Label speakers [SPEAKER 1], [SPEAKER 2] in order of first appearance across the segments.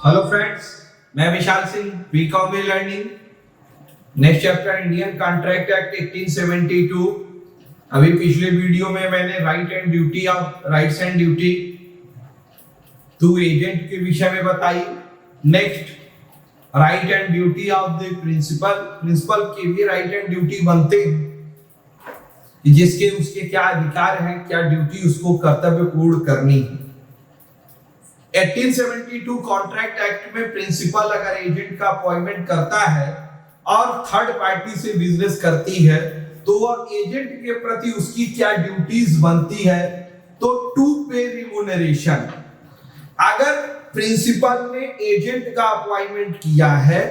[SPEAKER 1] Hello friends, मैं Vishal Singh, BCom में learning. Next chapter Indian contract act 1872। अभी पिछले वीडियो में मैंने rights and duty to agent के विषय में बताई। Next right and duty of the principal के भी राइट एंड ड्यूटी बनते हैं, जिसके उसके क्या अधिकार हैं, क्या ड्यूटी उसको कर्तव्य पूर्ण करनी है। 1872 कॉन्ट्रैक्ट एक्ट में प्रिंसिपल अगर एजेंट का अपॉइंटमेंट करता है और थर्ड पार्टी से बिजनेस करती है तो वह एजेंट के प्रति उसकी क्या ड्यूटीज बनती है, तो टू पे रिम्यूनरेशन। अगर प्रिंसिपल ने एजेंट का अपॉइंटमेंट किया है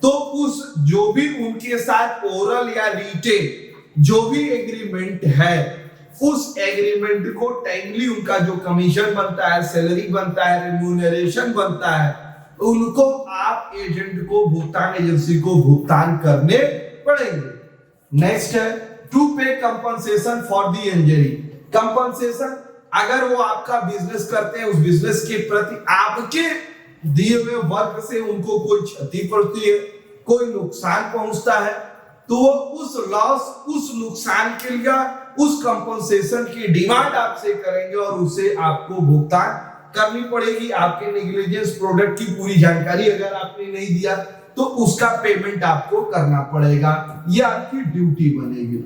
[SPEAKER 1] तो उस जो भी उनके साथ ओरल या रिटेन जो भी एग्रीमेंट है, उस एग्रीमेंट को टाइमली उनका जो कमीशन बनता है, सैलरी बनता है, रिम्यूनरेशन बनता है, उनको आप एजेंट को भुगतान एजेंसी को भुगतान करने पड़ेंगे। नेक्स्ट है टू पे compensation for the injury. Compensation, अगर वो आपका बिजनेस करते हैं, उस बिजनेस के प्रति आपके दिए हुए वर्क से उनको कोई क्षति पड़ती है, कोई नुकसान पहुंचता है, तो वो उस लॉस, उस नुकसान के लिए उस कंपनसेशन की डिमांड आपसे करेंगे और उसे आपको भुगतान करनी पड़ेगी। आपके नेग्लिजेंस प्रोडक्ट की पूरी जानकारी अगर आपने नहीं दिया तो उसका पेमेंट आपको करना पड़ेगा, ये आपकी ड्यूटी बनेगी।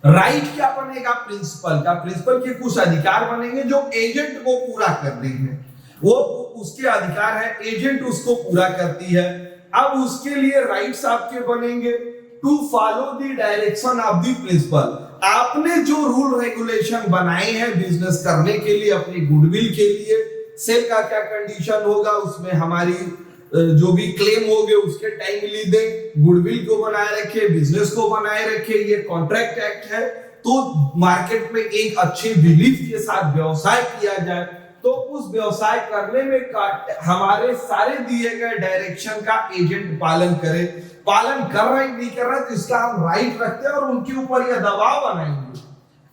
[SPEAKER 1] राइट क्या बनेगा प्रिंसिपल का? प्रिंसिपल के कुछ अधिकार बनेंगे जो एजेंट को पूरा करने हैं, वो उसके अधिकार है, एजेंट उसको पूरा करती है। अब उसके लिए राइट्स आपके बनेंगे to follow the direction of the principal. आपने जो रूल रेगुलेशन बनाए हैं बिजनेस करने के लिए, अपनी गुडविल के लिए, सेल का क्या कंडीशन होगा, उसमें हमारी जो भी क्लेम होंगे उसके टाइमली दें, गुडविल को बनाए रखे, बिजनेस को बनाए रखे। ये कॉन्ट्रैक्ट एक्ट है, तो मार्केट में एक अच्छे बिलीफ के साथ व्यवसाय किया जाए, तो उस व्यवसाय करने में हमारे सारे दिए गए डायरेक्शन का एजेंट पालन करे। पालन कर रहा है नहीं कर रहा है तो इसका हम राइट रखते हैं और उनके ऊपर यह दबाव बनाएंगे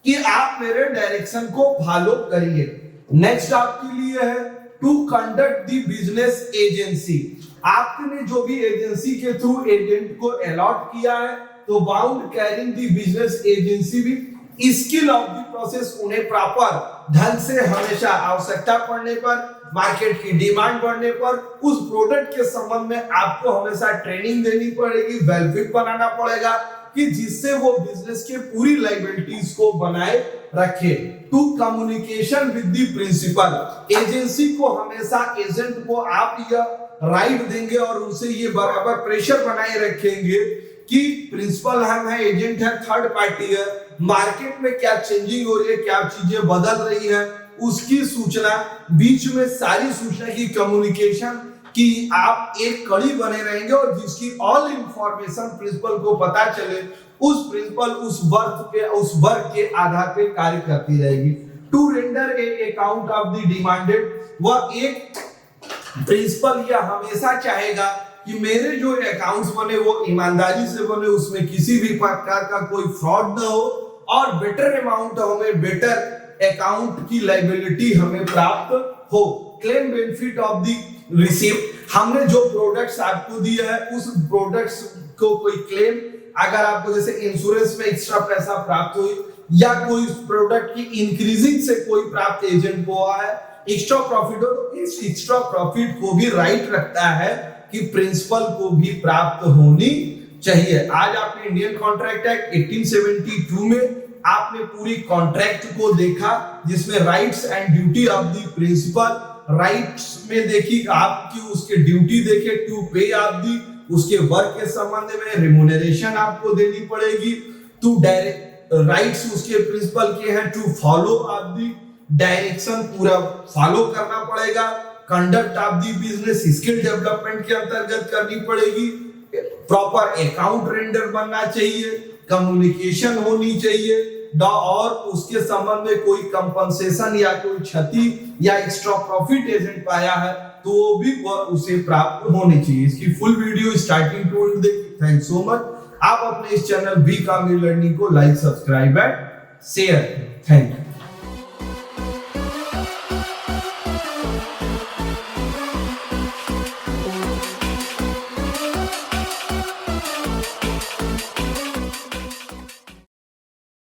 [SPEAKER 1] कि आप मेरे डायरेक्शन को फॉलो करिए। नेक्स्ट आपके लिए है to conduct the business agency. आपने जो भी एजेंसी के थ्रू एजेंट को अलॉट किया है तो bound carrying the business agency भी स्किल ऑफ द प्रोसेस, उन्हें प्रॉपर ढंग से हमेशा आवश्यकता पड़ने पर, मार्केट की डिमांड बढ़ने पर उस प्रोडक्ट के संबंध में आपको हमेशा ट्रेनिंग देनी पड़ेगी, वेलफिट बनाना पड़ेगा कि जिससे वो बिजनेस के पूरी लायबिलिटीज को बनाए रखे। To communication with the principal, agency को हमेशा एजेंट को आप यह राइट देंगे और उनसे ये बराबर प्रेशर बनाए रखेंगे कि प्रिंसिपल हम है, एजेंट है, थर्ड पार्टी है, मार्केट में क्या चेंजिंग हो रही है, क्या चीजें बदल रही है, उसकी सूचना, बीच में सारी सूचना की कम्युनिकेशन कि आप एक कड़ी बने रहेंगे और जिसकी ऑल इंफॉर्मेशन प्रिंसिपल को पता चले, उस प्रिंसिपल उस वर्क के आधार पे कार्य करती रहेगी। To render a account of the demanded, वह एक प्रिंसिपल यह हमेशा चाहेगा कि मेरे जो अकाउंट्स बने वो ईमानदारी से बने, उसमें किसी भी प्रकार का कोई फ्रॉड ना हो और बेटर अमाउंट हमें, बेटर अकाउंट की लायबिलिटी हमें प्राप्त हो। Claim benefit of the receipt, हमने जो प्रोडक्ट्स आपको दिए हैं उस प्रोडक्ट्स को कोई क्लेम, अगर आपको जैसे इंश्योरेंस में एक्स्ट्रा पैसा प्राप्त हुई या कोई प्रोडक्ट की इंक्रीजिंग से कोई प्राप्त एजेंट को हुआ है, एक्स्ट्रा प्रॉफिट हो, तो इस एक्स्ट्रा प्रॉफिट को भी राइट रखता है कि प्रिंसिपल को भी प्राप्त होनी चाहिए। आज आपने इंडियन कॉन्ट्रैक्ट एक्ट 1872 में आपने पूरी कॉन्ट्रैक्ट को देखा, जिसमें rights and duty of the principal, rights में देखी आपकी उसके ड्यूटी देखे, टू पे ऑफ द, उसके वर्क के संबंध में रिम्यूनरेशन आपको देनी पड़ेगी। टू डायरेक्ट राइट्स उसके प्रिंसिपल के हैं, to follow of the direction, पूरा फॉलो करना पड़ेगा। Conduct of the business skill development के अंतर्गत करनी पड़ेगी। प्रॉपर अकाउंट रेंडर बनना चाहिए, कम्युनिकेशन होनी चाहिए और उसके संबंध में कोई कंपनसेशन या कोई क्षति या एक्स्ट्रा प्रॉफिट एजेंट पाया है तो वो भी उसे प्राप्त होनी चाहिए। इसकी full video starting to end देखिए। Thanks so much. आप अपने इस चैनल बीकॉम लर्निंग को like, subscribe and share. Thank you.